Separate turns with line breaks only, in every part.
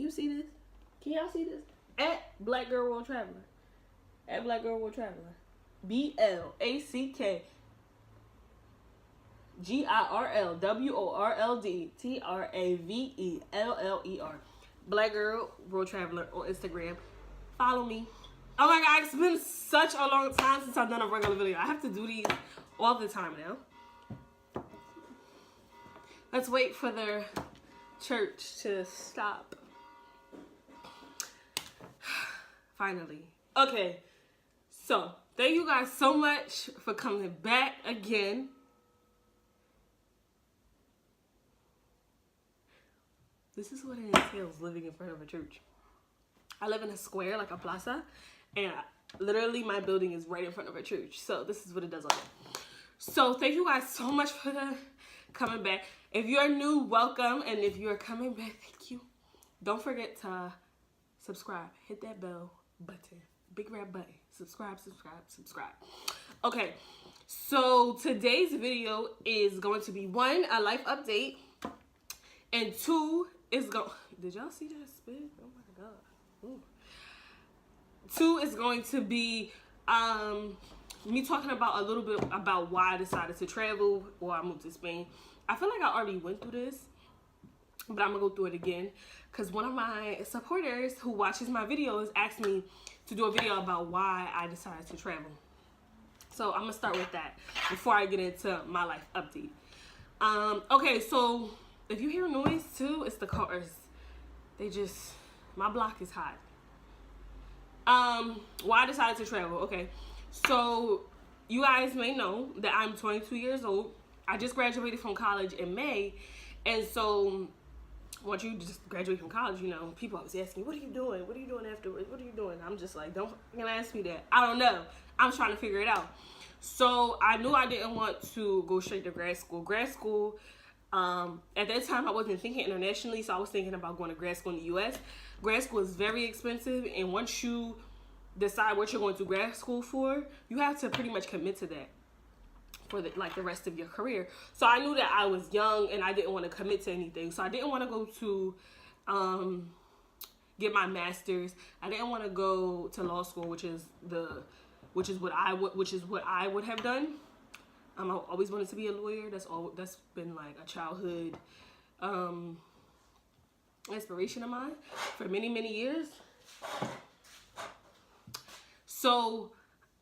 you see this? Can y'all see this? At Black Girl World Traveler. At Black Girl World Traveler. BLACKGirlWorldTraveler. Black Girl World Traveler on Instagram. Follow me. Oh my god, it's been such a long time since I've done a regular video. I have to do these all the time now. Let's wait for the church to stop. Finally. Okay, so thank you guys so much for coming back again. This is what it entails living in front of a church. I live in a square, like a plaza, and literally my building is right in front of a church. So this is what it does like. So thank you guys so much for coming back. If you're new, welcome, and if you're coming back, thank you. Don't forget to subscribe. Hit that bell button. Big red button. Subscribe. Okay, so today's video is going to be 1, a life update, and 2 is did y'all see that spit? Oh my god. Ooh. 2 is going to be me talking about a little bit about why I decided to travel or I moved to Spain. I feel like I already went through this, but I'm gonna go through it again because one of my supporters who watches my videos asked me to do a video about why I decided to travel. So I'm gonna start with that before I get into my life update. Okay, so if you hear noise too, it's the cars. My block is hot. Why I decided to travel. Okay, so you guys may know that I'm 22 years old. I just graduated from college in May, and so once you just graduate from college, you know, people always ask me, what are you doing? What are you doing afterwards? What are you doing? I'm just like, don't ask me that. I don't know. I'm trying to figure it out. So I knew I didn't want to go straight to grad school. At that time, I wasn't thinking internationally, so I was thinking about going to grad school in the U.S. Grad school is very expensive, and once you decide what you're going to grad school for, you have to pretty much commit to that for the rest of your career. So I knew that I was young and I didn't want to commit to anything. So I didn't want to go to get my master's. I didn't want to go to law school, which is what I would have done. I always wanted to be a lawyer. That's been like a childhood inspiration of mine for many, many years. So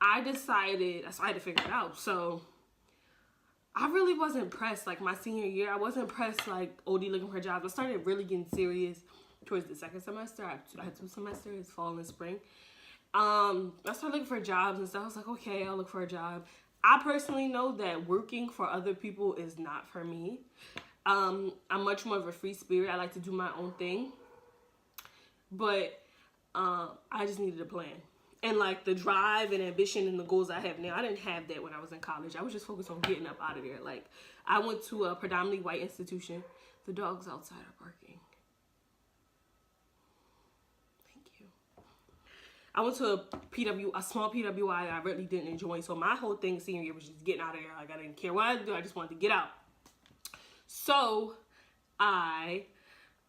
I decided, I had to figure it out. So I really wasn't pressed like my senior year. I wasn't pressed like OD looking for jobs. I started really getting serious towards the second semester. I had 2 semesters, fall and spring. I started looking for jobs and stuff. I was like, okay, I'll look for a job. I personally know that working for other people is not for me. I'm much more of a free spirit. I like to do my own thing. But I just needed a plan. And like the drive and ambition and the goals I have now, I didn't have that when I was in college. I was just focused on getting up out of there. Like I went to a predominantly white institution. The dogs outside are barking. Thank you. I went to a small PWI that I really didn't enjoy. So my whole thing senior year was just getting out of there. Like I didn't care what I do. I just wanted to get out. So I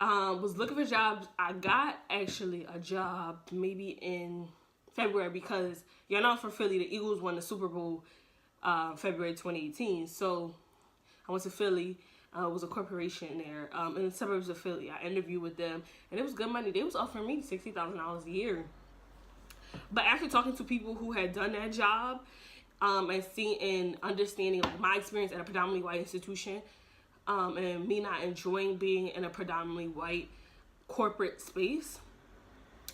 was looking for jobs. I got actually a job maybe in February because y'all know I'm from Philly. The Eagles won the Super Bowl February 2018. So I went to Philly. It was a corporation there in the suburbs of Philly. I interviewed with them and it was good money. They was offering me $60,000 a year. But after talking to people who had done that job and seeing and understanding like my experience at a predominantly white institution and me not enjoying being in a predominantly white corporate space,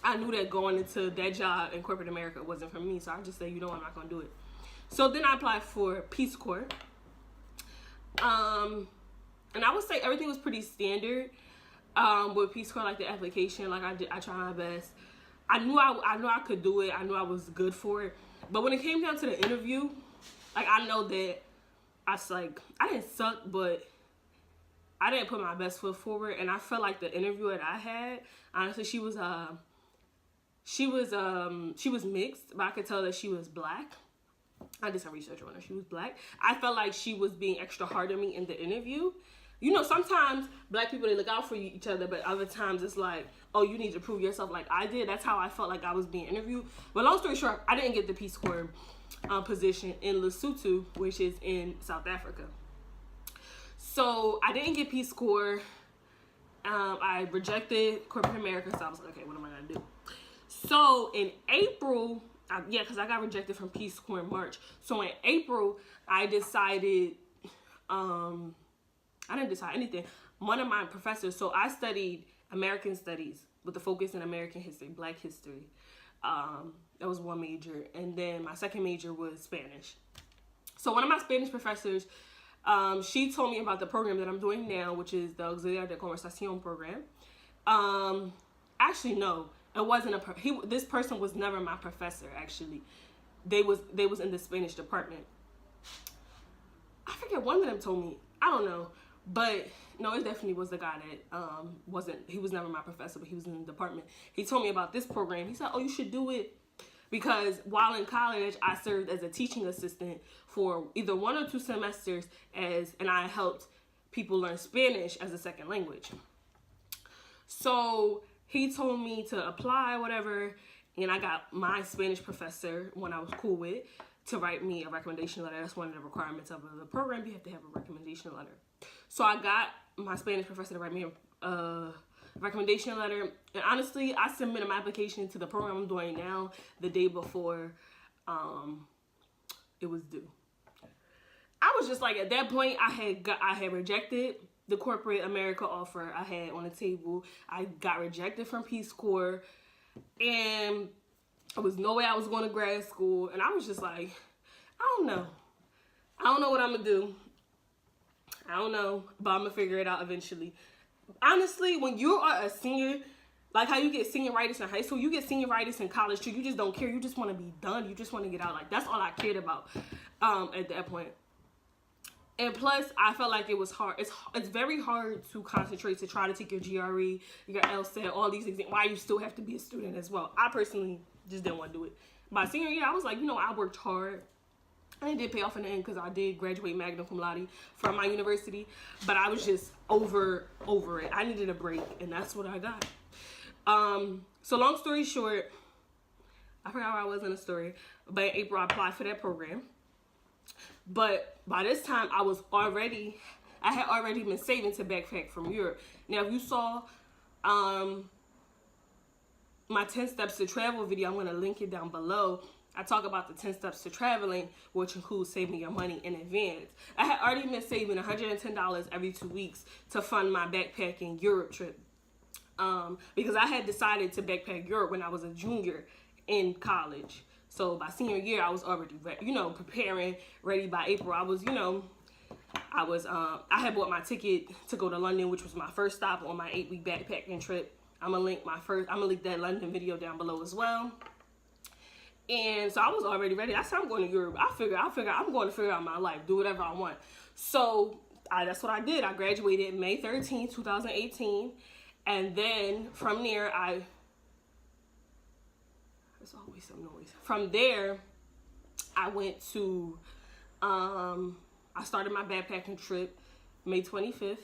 I knew that going into that job in corporate America wasn't for me. So I just said, you know, I'm not going to do it. So then I applied for Peace Corps. And I would say everything was pretty standard with Peace Corps, like the application. Like I tried my best. I knew I could do it. I knew I was good for it. But when it came down to the interview, like I know that I didn't suck, but I didn't put my best foot forward. And I felt like the interviewer that I had, honestly, she was mixed, but I could tell that she was black. I did some research on her. She was black. I felt like she was being extra hard on me in the interview. you know, sometimes black people, they look out for each other, but other times it's like, oh, you need to prove yourself like I did. That's how I felt like I was being interviewed. But long story short, I didn't get the Peace Corps position in Lesotho, which is in South Africa. So I didn't get Peace Corps. I rejected corporate America, so I was like, okay, what am I going to do? So in April, because I got rejected from Peace Corps in March. So in April, I decided, I didn't decide anything. One of my professors, so I studied American Studies with a focus in American history, Black history. That was one major. And then my second major was Spanish. So one of my Spanish professors, she told me about the program that I'm doing now, which is the Auxiliar de Conversación program. Actually, no, it wasn't this person was never my professor, actually. They was in the Spanish department. I forget, one of them told me, I don't know. But no, it definitely was the guy that he was never my professor, but he was in the department. He told me about this program. He said, oh, you should do it. Because while in college, I served as a teaching assistant for either 1 or 2 semesters and I helped people learn Spanish as a second language. So he told me to apply, whatever, and I got my Spanish professor, one I was cool with, to write me a recommendation letter. That's one of the requirements of the program. You have to have a recommendation letter. So I got my Spanish professor to write me a recommendation letter. And honestly, I submitted my application to the program I'm doing now the day before it was due. I was just like, at that point, I had rejected the corporate America offer I had on the table. I got rejected from Peace Corps, and there was no way I was going to grad school. And I was just like, I don't know what I'm gonna do. I don't know, but I'm gonna figure it out eventually. Honestly, when you are a senior, like how you get senioritis in high school, you get senioritis in college too. You just don't care. You just want to be done. You just want to get out. Like, that's all I cared about at that point. And plus, I felt like it was hard. It's very hard to concentrate to try to take your GRE, your LSAT, all these exams. Why you still have to be a student as well. I personally just didn't want to do it. My senior year, I was like, you know, I worked hard. And it did pay off in the end because I did graduate magna cum laude from my university. But I was just over it. I needed a break, and that's what I got. So long story short, I forgot where I was in the story. But in April, I applied for that program. But by this time, I had already been saving to backpack from Europe. Now, if you saw my 10 Steps to Travel video, I'm going to link it down below. I talk about the 10 steps to traveling, which includes saving your money in advance. I had already been saving $110 every 2 weeks to fund my backpacking Europe trip. Because I had decided to backpack Europe when I was a junior in college. So by senior year, I was already, preparing, ready by April. I had bought my ticket to go to London, which was my first stop on my 8-week backpacking trip. I'm gonna link that London video down below as well. And so I was already ready. I said, I'm going to Europe. I figure I'm going to figure out my life, do whatever I want. So that's what I did. I graduated May 13, 2018. And then from there, there's always some noise. From there, I went to, I started my backpacking trip May 25th.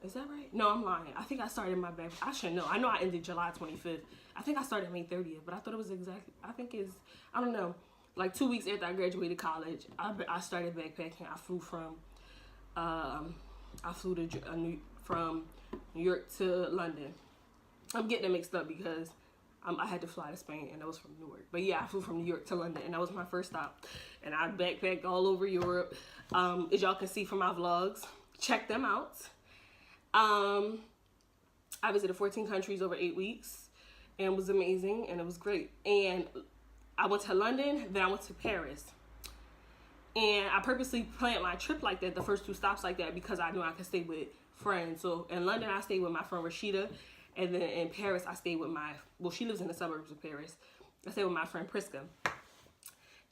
Is that right? No, I'm lying. I think I started my I should know. I know I ended July 25th. I think I started May 30th, but I thought it was I don't know, like 2 weeks after I graduated college, I started backpacking. I flew from from New York to London. I'm getting it mixed up because I had to fly to Spain, and that was from Newark. But yeah, I flew from New York to London, and that was my first stop. And I backpacked all over Europe. As y'all can see from my vlogs, check them out. I visited 14 countries over 8 weeks, and it was amazing, and it was great. And I went to London, then I went to Paris. And I purposely planned my trip like that, the first 2 stops like that, because I knew I could stay with friends. So in London, I stayed with my friend Rashida. And then in Paris, I stayed with she lives in the suburbs of Paris. I stayed with my friend Priska.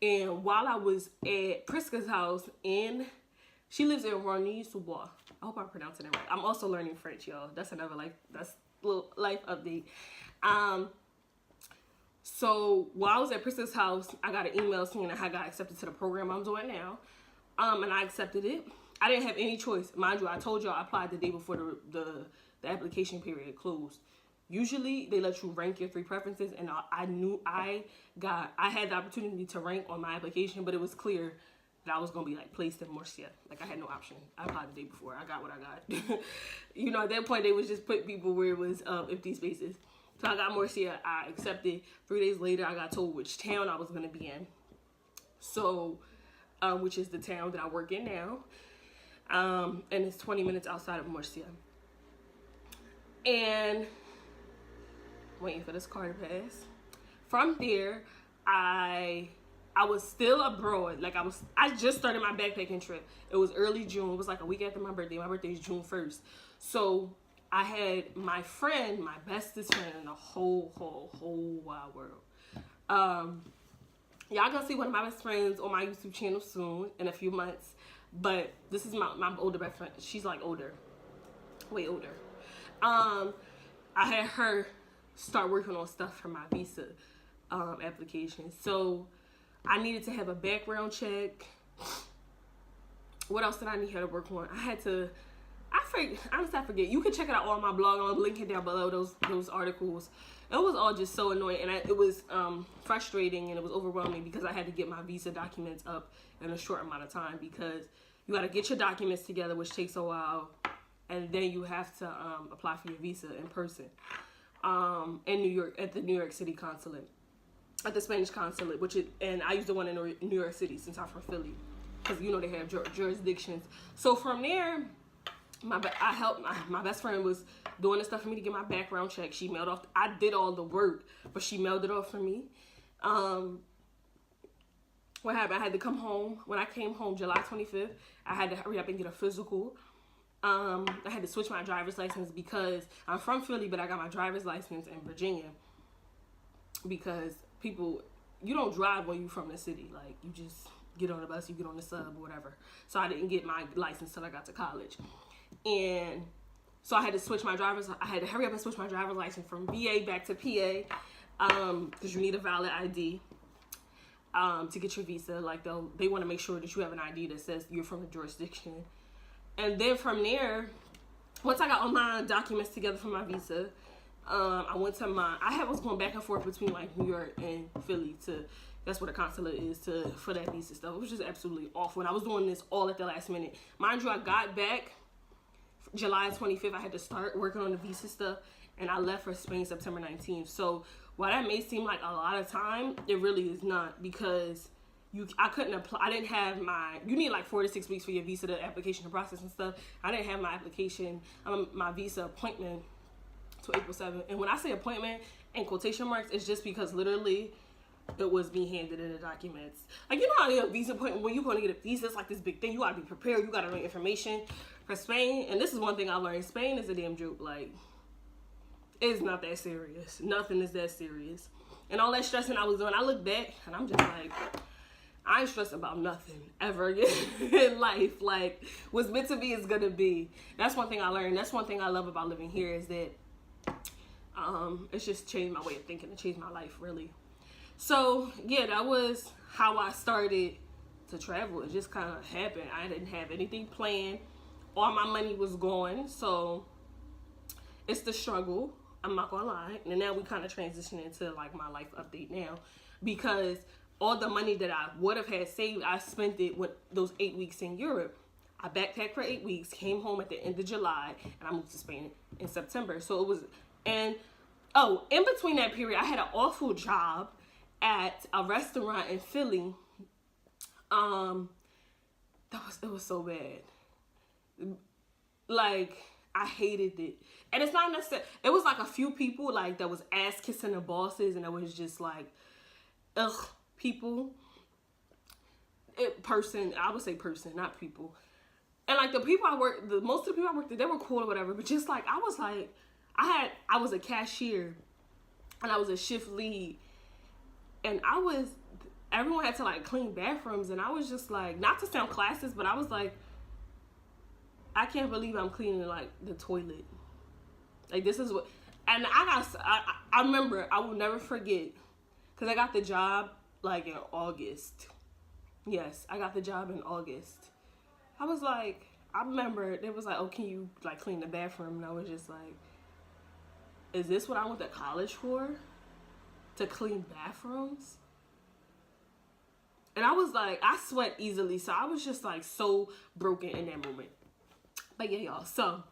And while I was at Priska's house she lives in Rosny-sous-Bois. I hope I'm pronouncing it right. I'm also learning French, y'all. That's a little life update. So while I was at Priska's house, I got an email saying that I got accepted to the program I'm doing now. And I accepted it. I didn't have any choice. Mind you, I told y'all I applied the day before the application period closed. Usually they let you rank your 3 preferences, and I knew I had the opportunity to rank on my application, but it was clear that I was gonna be like placed in Murcia. Like I had no option. I applied the day before. I got what I got. You know, at that point they was just put people where it was empty spaces. So I got Murcia. I accepted. 3 days later, I got told which town I was gonna be in. So, which is the town that I work in now, and it's 20 minutes outside of Murcia. And waiting for this car to pass. From there, I was still abroad. Like I just started my backpacking trip. It was early June. It was like a week after my birthday. My birthday is June 1st. So I had my friend, my bestest friend in the whole wide world. Y'all gonna see one of my best friends on my YouTube channel soon in a few months. But this is my older best friend. She's like older, way older. I had her start working on stuff for my visa application. So I needed to have a background check. What else did I need her to work on? Honestly, I forget. You can check it out on my blog. I'll link it down below, those articles. It was all just so annoying, and it was frustrating, and it was overwhelming because I had to get my visa documents up in a short amount of time, because you got to get your documents together, which takes a while, and then you have to apply for your visa in person. In New York, at the New York City consulate, at the Spanish consulate, and I used the one in New York City since I'm from Philly, because you know they have jurisdictions. So from there, my best friend was doing the stuff for me to get my background check. She mailed off. I did all the work, but she mailed it off for me. What happened? I had to come home. When I came home, July 25th, I had to hurry up and get a physical. I had to switch my driver's license because I'm from Philly, but I got my driver's license in Virginia, because you don't drive when you're from the city. Like, you just get on the bus, you get on the sub, or whatever. So I didn't get my license till I got to college. And so I had to hurry up and switch my driver's license from VA back to PA, because you need a valid ID to get your visa. Like, they want to make sure that you have an ID that says you're from the jurisdiction. And then from there, once I got all my documents together for my visa, I went to I was going back and forth between like New York and Philly that's what a consulate is for that visa stuff. It was just absolutely awful. And I was doing this all at the last minute. Mind you, I got back July 25th. I had to start working on the visa stuff, and I left for Spain September 19th. So while that may seem like a lot of time, it really is not, because I couldn't apply. I didn't have you need like 4 to 6 weeks for your visa, the application, process and stuff. I didn't have my application, my visa appointment to April 7th. And when I say appointment in quotation marks, it's just because literally it was me handed in the documents. Like, you know how your visa appointment, when you're going to get a visa, it's like this big thing. You got to be prepared. You got to know information for Spain. And this is one thing I learned. Spain is a damn joke. Like, it's not that serious. Nothing is that serious. And all that stressing I was doing, I look back and I'm just like, I ain't stressed about nothing ever in life. Like, what's meant to be is gonna be. That's one thing I learned. That's one thing I love about living here, is that it's just changed my way of thinking and changed my life, really. So yeah, that was how I started to travel. It just kind of happened. I didn't have anything planned. All my money was gone. So it's the struggle, I'm not gonna lie. And now we kind of transition into like my life update now, because all the money that I would have had saved, I spent it with those 8 weeks in Europe. I backpacked for 8 weeks, came home at the end of July, and I moved to Spain in September. So it was, and in between that period, I had an awful job at a restaurant in Philly. It was so bad. Like, I hated it. And it's not necessarily, it was like a few people like that was ass kissing the bosses, and it was just like, ugh, people. I would say person, not people. And like most of the people I worked with, they were cool or whatever, but just like, I was a cashier and I was a shift lead, and everyone had to like clean bathrooms, and I was just like, not to sound classist, but I was like, I can't believe I'm cleaning like the toilet. Like, this is what, and I remember, I will never forget, because I got the job like in August. Yes, I got the job in August. I was like, I remember it was like, oh, can you like clean the bathroom? And I was just like, is this what I went to college for? To clean bathrooms? And I was like, I sweat easily, so I was just like so broken in that moment. But yeah, y'all. So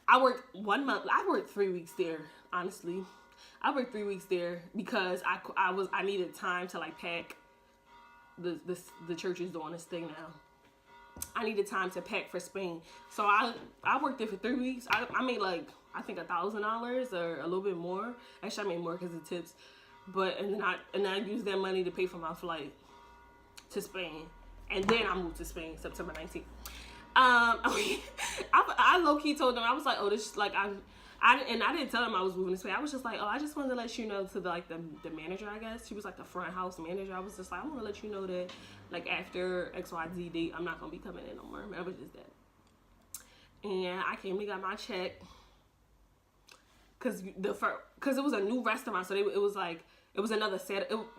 I worked 1 month. I worked 3 weeks there. Honestly, I worked 3 weeks there because I needed time to like pack. The church is doing this thing now. I needed time to pack for Spain, so I worked there for 3 weeks. I made like I think $1,000 or a little bit more. Actually, I made more because of tips. But and then I used that money to pay for my flight to Spain, and then I moved to Spain September 19th. I low key told them, I was like, oh, this like I didn't tell them I was moving to Spain. I was just like, oh, I just wanted to let you know to the manager, I guess. She was like the front house manager. I was just like, I want to let you know that like after XYZ date, I'm not gonna be coming in no more. That was just that. And I came and got my check because it was a new restaurant, so it was another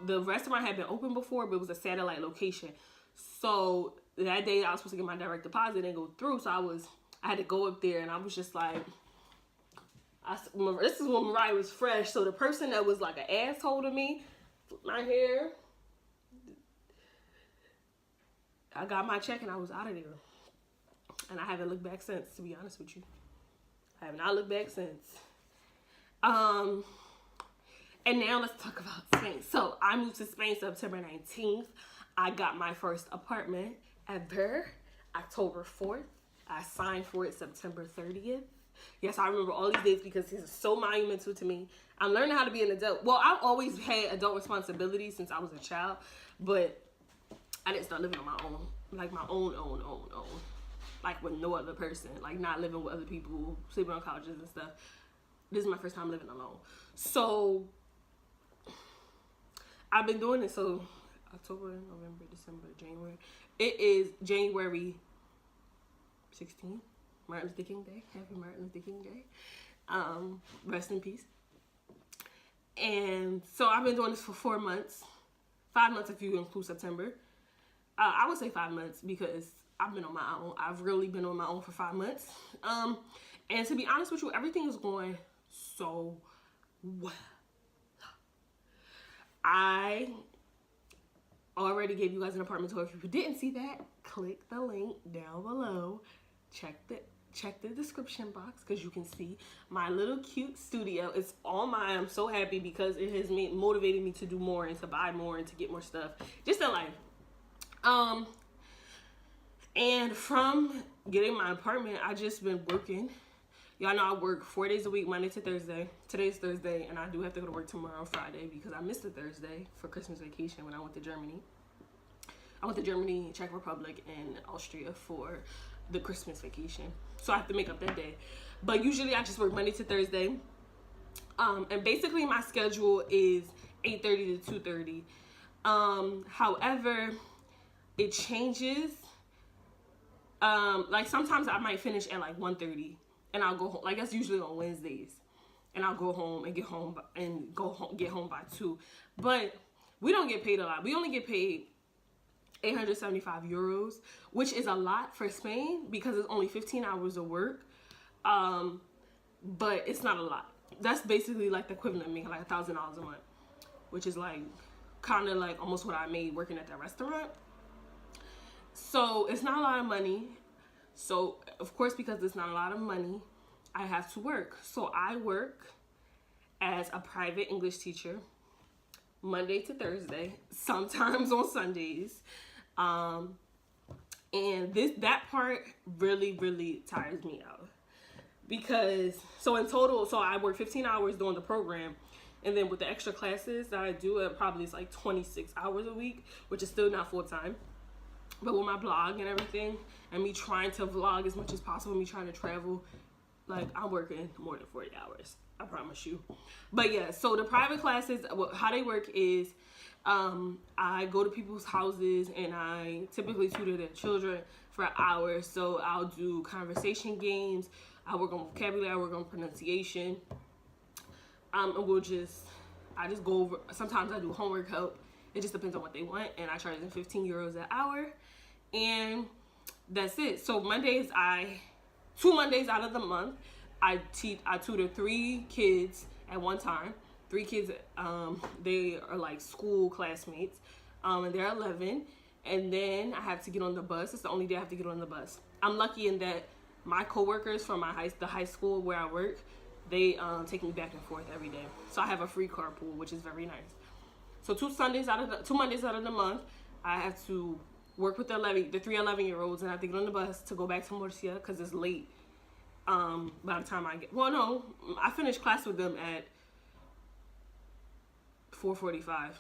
the restaurant had been open before, but it was a satellite location. So that day I was supposed to get my direct deposit and go through, so I had to go up there, and I was just like, this is when Mariah was fresh, so the person that was like an asshole to me, my hair, I got my check and I was out of there, and I haven't looked back since. To be honest with you, I have not looked back since. And now let's talk about Spain. So I moved to Spain September 19th. I got my first apartment ever October 4th. I signed for it September 30th. Yes, I remember all these dates because this is so monumental to me. I'm learning how to be an adult. Well, I've always had adult responsibilities since I was a child, but I didn't start living on my own. Like my own. Like with no other person. Like not living with other people, sleeping on couches and stuff. This is my first time living alone. So I've been doing it. So October, November, December, January. It is January 16th. Martin Luther King Day. Happy Martin Luther King Day. Rest in peace. And so I've been doing this for 4 months. 5 months if you include September. I would say 5 months because I've been on my own. I've really been on my own for 5 months. And to be honest with you, everything is going so well. I already gave you guys an apartment tour. If you didn't see that, click the link down below. Check the description box because you can see my little cute studio. It's all mine. I'm so happy because it has motivated me to do more and to buy more and to get more stuff. Just in life. And from getting my apartment, I just been working. Y'all know I work 4 days a week, Monday to Thursday. Today's Thursday, and I do have to go to work tomorrow, Friday, because I missed a Thursday for Christmas vacation when I went to Germany. I went to Germany, Czech Republic, and Austria for the Christmas vacation. So I have to make up that day. But usually I just work Monday to Thursday. And basically my schedule is 8:30 to 2:30. However, it changes. Like sometimes I might finish at like 1:30 and I'll go home. Like that's usually on Wednesdays. And I'll go home and get home by 2. But we don't get paid a lot. We only get paid 875 euros, which is a lot for Spain because it's only 15 hours of work. But it's not a lot. That's basically like the equivalent of making like $1,000 a month, which is like kind of like almost what I made working at that restaurant. So it's not a lot of money. So of course, because it's not a lot of money, I have to work. So I work as a private English teacher Monday to Thursday, sometimes on Sundays. And that part really tires me out because so in total, so I work 15 hours doing the program, and then with the extra classes that I do, it probably is like 26 hours a week, which is still not full time. But with my blog and everything, and me trying to vlog as much as possible, me trying to travel, like I'm working more than 40 hours. I promise you. But yeah, so the private classes, how they work is I go to people's houses and I typically tutor their children for hours. So I'll do conversation games. I work on vocabulary. I work on pronunciation. And I just go over. Sometimes I do homework help. It just depends on what they want. And I charge them 15 euros an hour. And that's it. So Mondays, 2 Mondays out of the month, I tutor 3 kids at one time. 3 kids, they are like school classmates, and they're 11. And then I have to get on the bus. It's the only day I have to get on the bus. I'm lucky in that my coworkers from the high school where I work, they take me back and forth every day. So I have a free carpool, which is very nice. So 2 Mondays out of the month, I have to work with the 3 11-year-olds, and I have to get on the bus to go back to Murcia because it's late. By the time I finish class with them at 4:45.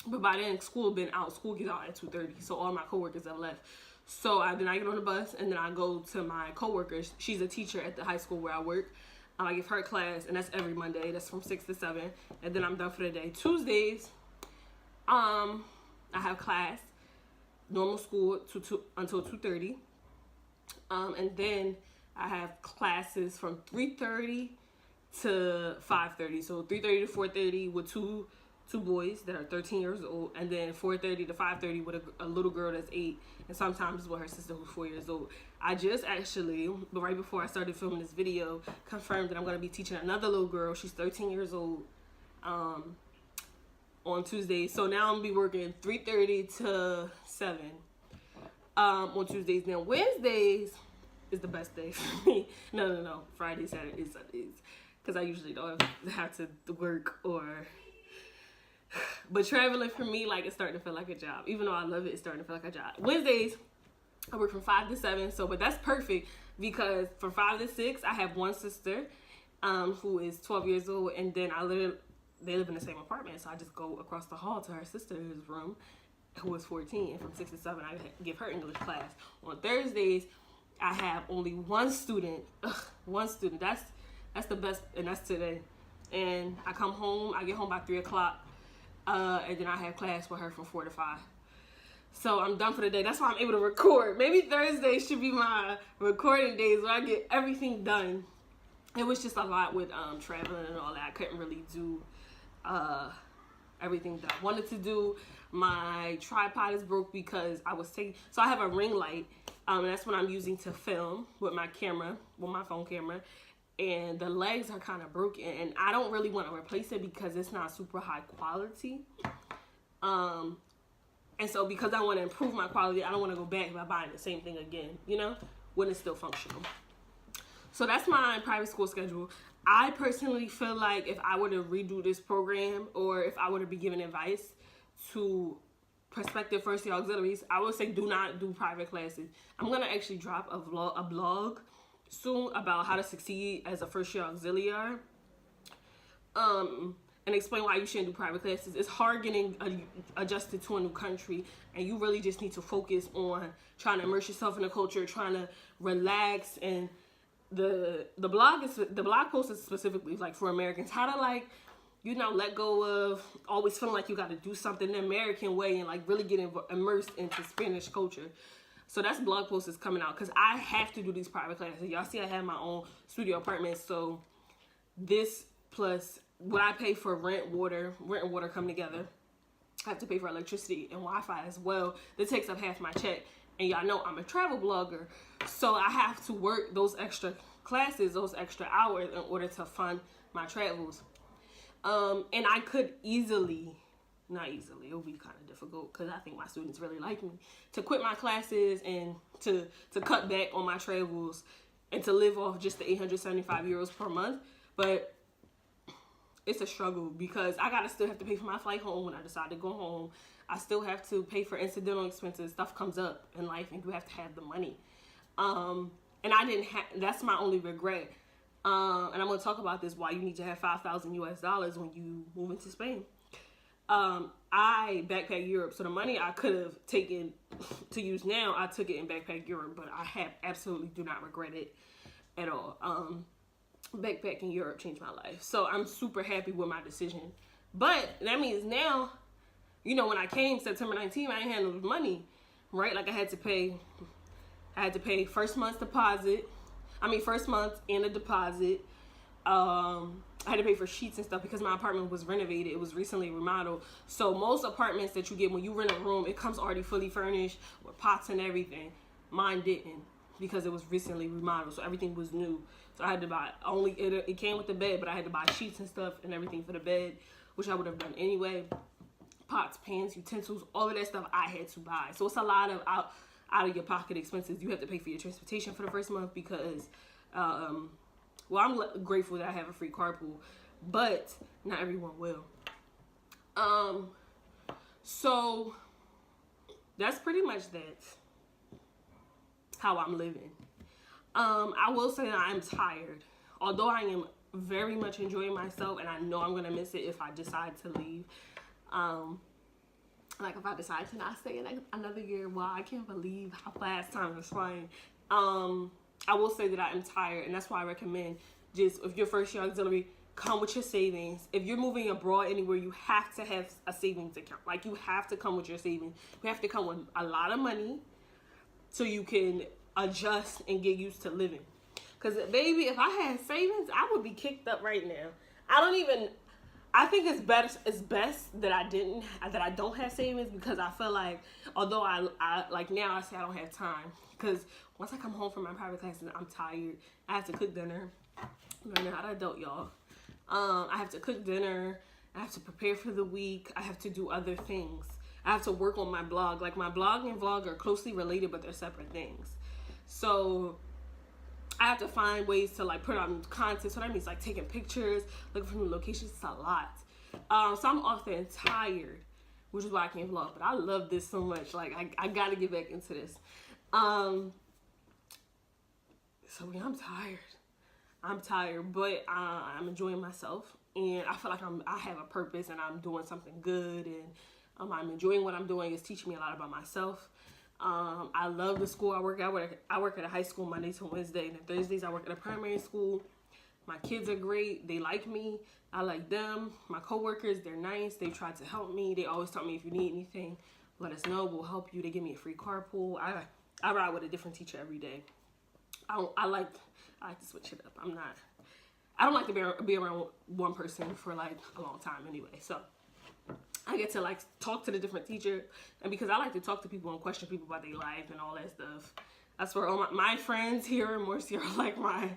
But by then, school gets out at 2:30, so all my coworkers have left. So then I get on the bus, and then I go to my coworker. She's a teacher at the high school where I work. I give her class, and that's every Monday. That's from 6 to 7, and then I'm done for the day. Tuesdays, I have class, normal school until 2:30, and then I have classes from 3:30 to 5:30. So 3:30 to 4:30 with two boys that are 13 years old, and then 4:30 to 5:30 with a little girl that's 8, and sometimes with her sister who's 4 years old. I just actually, but right before I started filming this video, confirmed that I'm going to be teaching another little girl. She's 13 years old on Tuesdays. So now I'm going to be working 3:30 to 7 on Tuesdays. Now Wednesdays is the best day for me. No. Fridays, Saturdays, Sundays, because I usually don't have to work or... But traveling for me, like, it's starting to feel like a job. Even though I love it, it's starting to feel like a job. Wednesdays, I work from 5 to 7. But that's perfect because from 5 to 6, I have one sister who is 12 years old. And then they live in the same apartment. So I just go across the hall to her sister's room, who is 14. And from 6 to 7, I give her English class. On Thursdays, I have only one student. One student. That's the best. And that's today. And I come home. I get home by 3 o'clock. And then I have class with her from 4 to 5. So I'm done for the day. That's why I'm able to record. Maybe Thursday should be my recording days where I get everything done. It was just a lot with traveling and all that. I couldn't really do everything that I wanted to do. My tripod is broke because so I have a ring light, and that's what I'm using to film with my camera, with my phone camera. And the legs are kind of broken, and I don't really want to replace it because it's not super high quality. And so because I want to improve my quality, I don't want to go back by buying the same thing again, when it's still functional. So that's my private school schedule. I personally feel like if I were to redo this program, or if I were to be giving advice to prospective first-year auxiliaries, I would say do not do private classes. I'm going to actually drop a blog soon about how to succeed as a first-year auxiliary, and explain why you shouldn't do private classes. It's hard getting adjusted to a new country, and you really just need to focus on trying to immerse yourself in the culture, trying to relax. And the blog post is specifically like for Americans, how to let go of always feeling like you got to do something the American way, and like really get immersed into Spanish culture. So that's blog post is coming out because I have to do these private classes. Y'all see I have my own studio apartment. So this plus what I pay for rent and water come together. I have to pay for electricity and Wi-Fi as well. That takes up half my check. And y'all know I'm a travel blogger. So I have to work those extra classes, those extra hours in order to fund my travels. And I could not easily, it would be kind of difficult because I think my students really like me, to quit my classes and to cut back on my travels and to live off just the 875 euros per month. But it's a struggle because I still have to pay for my flight home when I decide to go home. I still have to pay for incidental expenses. Stuff comes up in life and you have to have the money. And I didn't have, that's my only regret. And I'm going to talk about this, why you need to have $5,000 US when you move into Spain. I backpacked Europe, so the money I could have taken to use now, I took it in Backpack Europe, but I absolutely do not regret it at all. Backpacking Europe changed my life, so I'm super happy with my decision. But that means now, when I came September 19th, I ain't had no money, right? Like I had to pay first month and a deposit. I had to pay for sheets and stuff because my apartment was renovated. It was recently remodeled. So most apartments that you get when you rent a room, it comes already fully furnished with pots and everything. Mine didn't, because it was recently remodeled, so everything was new. So I had to buy it came with the bed, but I had to buy sheets and stuff and everything for the bed, which I would have done anyway. Pots, pans, utensils, all of that stuff I had to buy. So it's a lot of out of your pocket expenses. You have to pay for your transportation for the first month because, well, I'm grateful that I have a free carpool, but not everyone will. So that's pretty much that. How I'm living. I will say that I'm tired. Although I am very much enjoying myself, and I know I'm gonna miss it if I decide to leave. Like if I decide to not stay in another year. Wow, I can't believe how fast time is flying. I will say that I am tired, and that's why I recommend just, if you're first year auxiliary, come with your savings. If you're moving abroad anywhere, you have to have a savings account. Like, you have to come with your savings. You have to come with a lot of money so you can adjust and get used to living. Because, baby, if I had savings, I would be kicked up right now. I think it's best that I don't have savings, because I feel like, although I like now I say I don't have time, because once I come home from my private classes, I'm tired. I have to cook dinner. Learning how to adult, y'all. I have to cook dinner. I have to prepare for the week. I have to do other things. I have to work on my blog. Like, my blog and vlog are closely related, but they're separate things. So I have to find ways to, like, put out content. So that means, like, taking pictures, looking for new locations. It's a lot. So I'm often tired, which is why I can't vlog. But I love this so much. Like, I got to get back into this. So yeah, I'm tired, but I'm enjoying myself. And I feel like I have a purpose, and I'm doing something good. And I'm enjoying what I'm doing. It's teaching me a lot about myself. I love the school I work at. I work at a high school Monday to Wednesday, and Thursdays I work at a primary school. My kids are great. They like me. I like them. My coworkers, they're nice. They try to help me. They always tell me, if you need anything, let us know. We'll help you. They give me a free carpool. I ride with a different teacher every day. I like to switch it up. I don't like to be around one person for like a long time anyway. So I get to like talk to the different teacher, and because I like to talk to people and question people about their life and all that stuff. I swear, all my friends here in Morsia are like my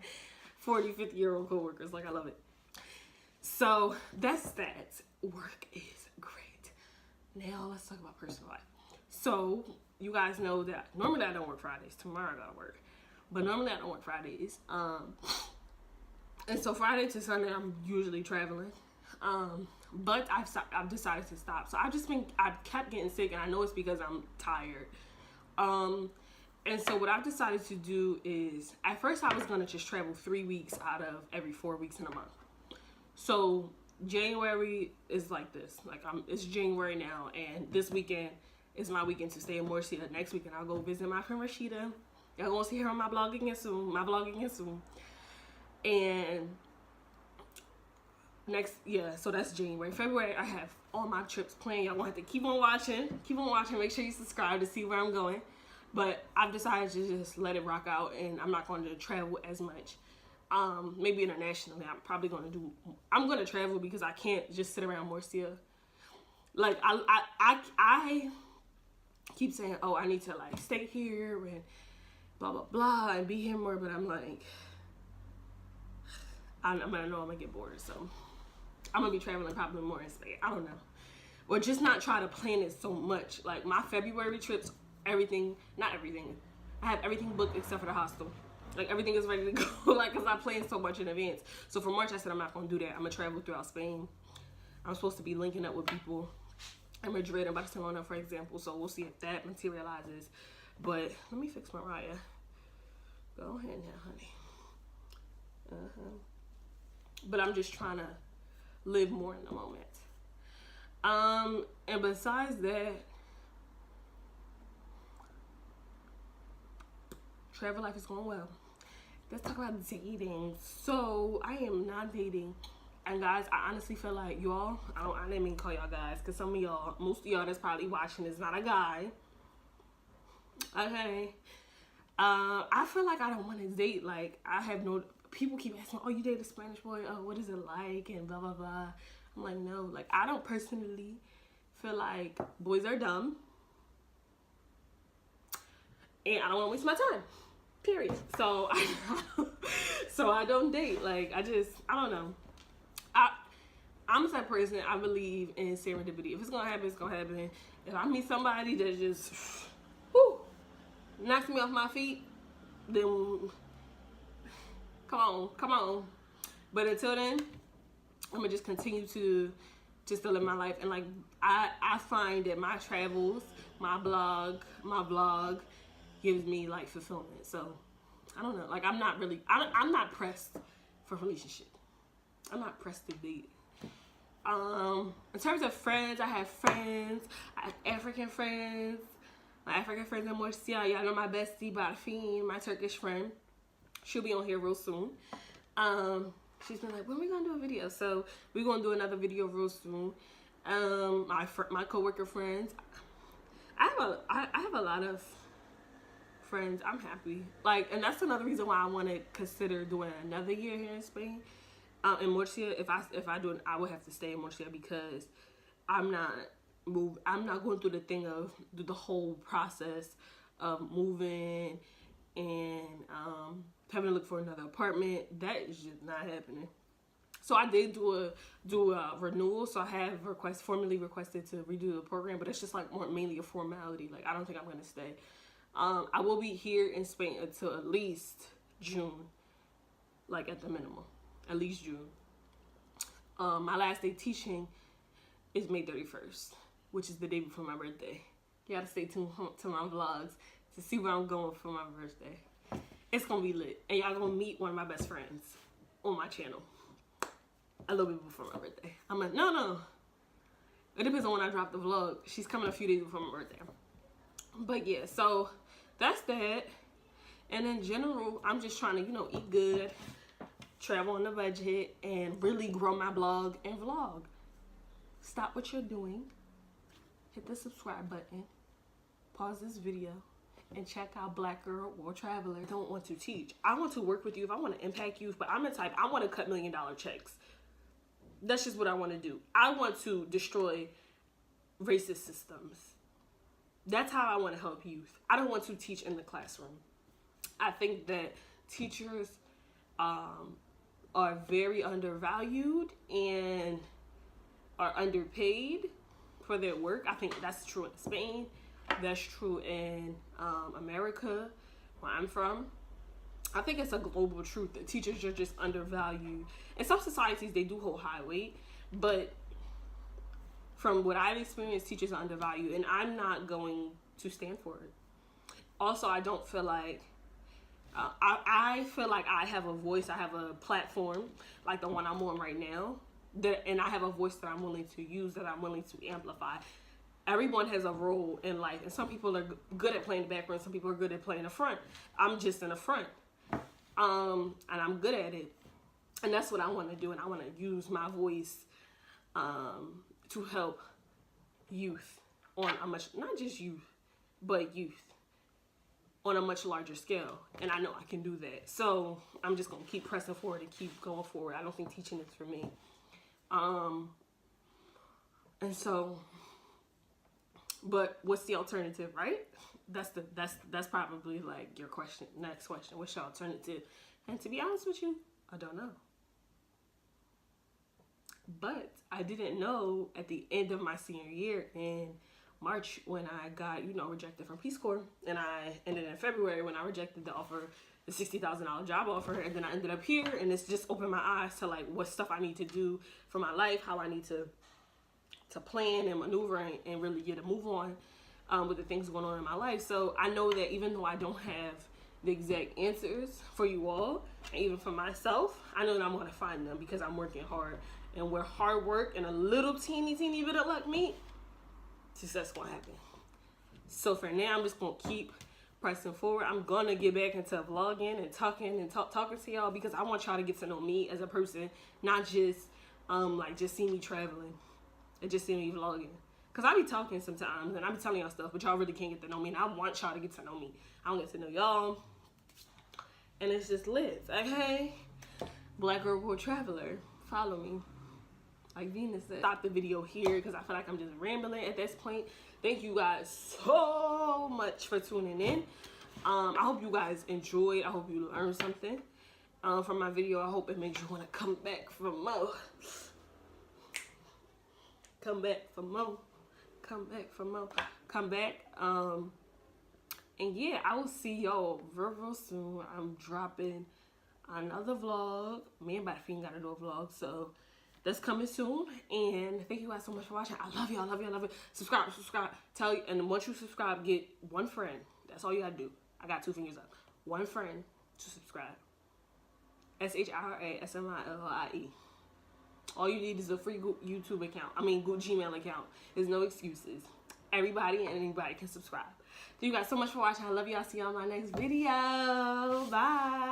40, 50-year-old coworkers. Like, I love it. So that's that. Work is great. Now let's talk about personal life. So you guys know that normally I don't work Fridays. Tomorrow I gotta work, but normally I don't work Fridays. And so Friday to Sunday I'm usually traveling. But I've decided to stop. So I've kept getting sick, and I know it's because I'm tired. And so what I've decided to do is, at first I was gonna just travel 3 weeks out of every 4 weeks in a month. So January is like this. Like, it's January now, and this weekend is my weekend to stay in Morsia. Next weekend I'll go visit my friend Rashida. Y'all gonna see her on my vlog again soon. And so that's January. February, I have all my trips planned. Y'all gonna have to keep on watching. Make sure you subscribe to see where I'm going. But I've decided to just let it rock out, and I'm not going to travel as much. Maybe internationally, I'm going to travel, because I can't just sit around Morsia. Like, I keep saying, oh, I need to like stay here and blah, blah, blah, and be here more. But I'm like, I'm gonna know I'm gonna get bored, so I'm gonna be traveling probably more in Spain. I don't know, or just not try to plan it so much. Like, my February trips, not everything. I have everything booked except for the hostel. Like, everything is ready to go. Like, cause I planned so much in advance. So for March, I said I'm not gonna do that. I'm gonna travel throughout Spain. I'm supposed to be linking up with people in Madrid and Barcelona, for example. So we'll see if that materializes. But let me fix Mariah. Go ahead now, honey. But I'm just trying to live more in the moment. And besides that, travel life is going well. Let's talk about dating. So I am not dating. And guys, I honestly feel like y'all, I didn't mean to call y'all guys, because most of y'all that's probably watching is not a guy. Okay. I feel like I don't want to date. Like, people keep asking, oh, you date a Spanish boy? Oh, what is it like? And blah, blah, blah. I'm like, no. Like, I don't personally feel like boys are dumb. and I don't want to waste my time. Period. So I don't date. Like, I don't know. I'm the type of person, I believe in serendipity. If it's gonna happen, it's gonna happen. If I meet somebody that just knocks me off my feet, then come on. But until then, I'm gonna just continue to live my life. And like, I find that my travels, my vlog gives me like fulfillment. So I don't know. Like, I'm not pressed for a relationship. I'm not pressed to date. In terms of friends, I have African friends. My African friends in Murcia. Y'all know my bestie, Bafine, my Turkish friend. She'll be on here real soon. She's been like, when we gonna do a video? So we're gonna do another video real soon. My coworker friends. I have a lot of friends. I'm happy. Like, and that's another reason why I want to consider doing another year here in Spain. In Murcia, if I do it, I would have to stay in Murcia because I'm not going through the whole process of moving and having to look for another apartment. That is just not happening. So I did do a renewal. So I have formally requested to redo the program, but it's just like mainly a formality. Like, I don't think I'm gonna stay. I will be here in Spain until at least June, like at the minimum. At least June. My last day teaching is May 31st, which is the day before my birthday. You gotta stay tuned to my vlogs to see where I'm going for my birthday. It's gonna be lit. And y'all gonna meet one of my best friends on my channel a little bit before my birthday. I'm like, no. It depends on when I drop the vlog. She's coming a few days before my birthday. But yeah, so that's that. And in general, I'm just trying to, eat good, travel on a budget, and really grow my blog and vlog. Stop what you're doing, hit the subscribe button, pause this video, and check out Black Girl World Traveler. I don't want to teach. I want to work with youth. I want to impact youth, but I'm the type, I want to cut $1 million checks. That's just what I want to do. I want to destroy racist systems. That's how I want to help youth. I don't want to teach in the classroom. I think that teachers are very undervalued and are underpaid for their work. I think that's true in Spain. That's true in America, where I'm from. I think it's a global truth that teachers are just undervalued. In some societies, they do hold high weight, but from what I've experienced, teachers are undervalued, and I'm not going to stand for it. Also, I don't feel like I feel like I have a voice, I have a platform like the one I'm on right now, and I have a voice that I'm willing to use, that I'm willing to amplify. Everyone has a role in life, and some people are good at playing the background, some people are good at playing the front. I'm just in the front, and I'm good at it, and that's what I want to do, and I want to use my voice to help youth on a much, not just youth, but youth on a much larger scale, and I know I can do that. So I'm just gonna keep pressing forward and keep going forward. I don't think teaching is for me. And so, but what's the alternative, right? That's probably like your question. Next question: what's your alternative? And to be honest with you, I don't know. But I didn't know at the end of my senior year in March when I got, rejected from Peace Corps, and then in February when I rejected the $60,000 job offer, and then I ended up here, and it's just opened my eyes to like what stuff I need to do for my life, how I need to plan and maneuver and really get a move on with the things going on in my life. So I know that even though I don't have the exact answers for you all, and even for myself, I know that I'm going to find them because I'm working hard. And where hard work and a little teeny bit of luck meet, success gonna happen. So for now, I'm just gonna keep pressing forward. I'm gonna get back into vlogging and talking to y'all because I want y'all to get to know me as a person, not just just see me traveling and just see me vlogging. Cause I be talking sometimes and I be telling y'all stuff, but y'all really can't get to know me, and I want y'all to get to know me. I don't get to know y'all, and it's just lit. Like, hey, Black Girl World Traveler, follow me. Like Venus said, stop the video here because I feel like I'm just rambling at this point. Thank you guys so much for tuning in. I hope you guys enjoyed. I hope you learned something from my video. I hope it makes you want to come back for more. Come back for more. Come back for more. Come back. And yeah, I will see y'all real soon. I'm dropping another vlog. Me and Butterfield gotta do a vlog, so that's coming soon. And thank you guys so much for watching. I love y'all, love y'all, love you. Subscribe. Tell you, and once you subscribe, get one friend. That's all you gotta do. I got 2 fingers up. One friend to subscribe. SHIRASMILLIE. All you need is a free YouTube account. I mean, good Gmail account. There's no excuses. Everybody and anybody can subscribe. Thank you guys so much for watching. I love y'all. See y'all in my next video. Bye.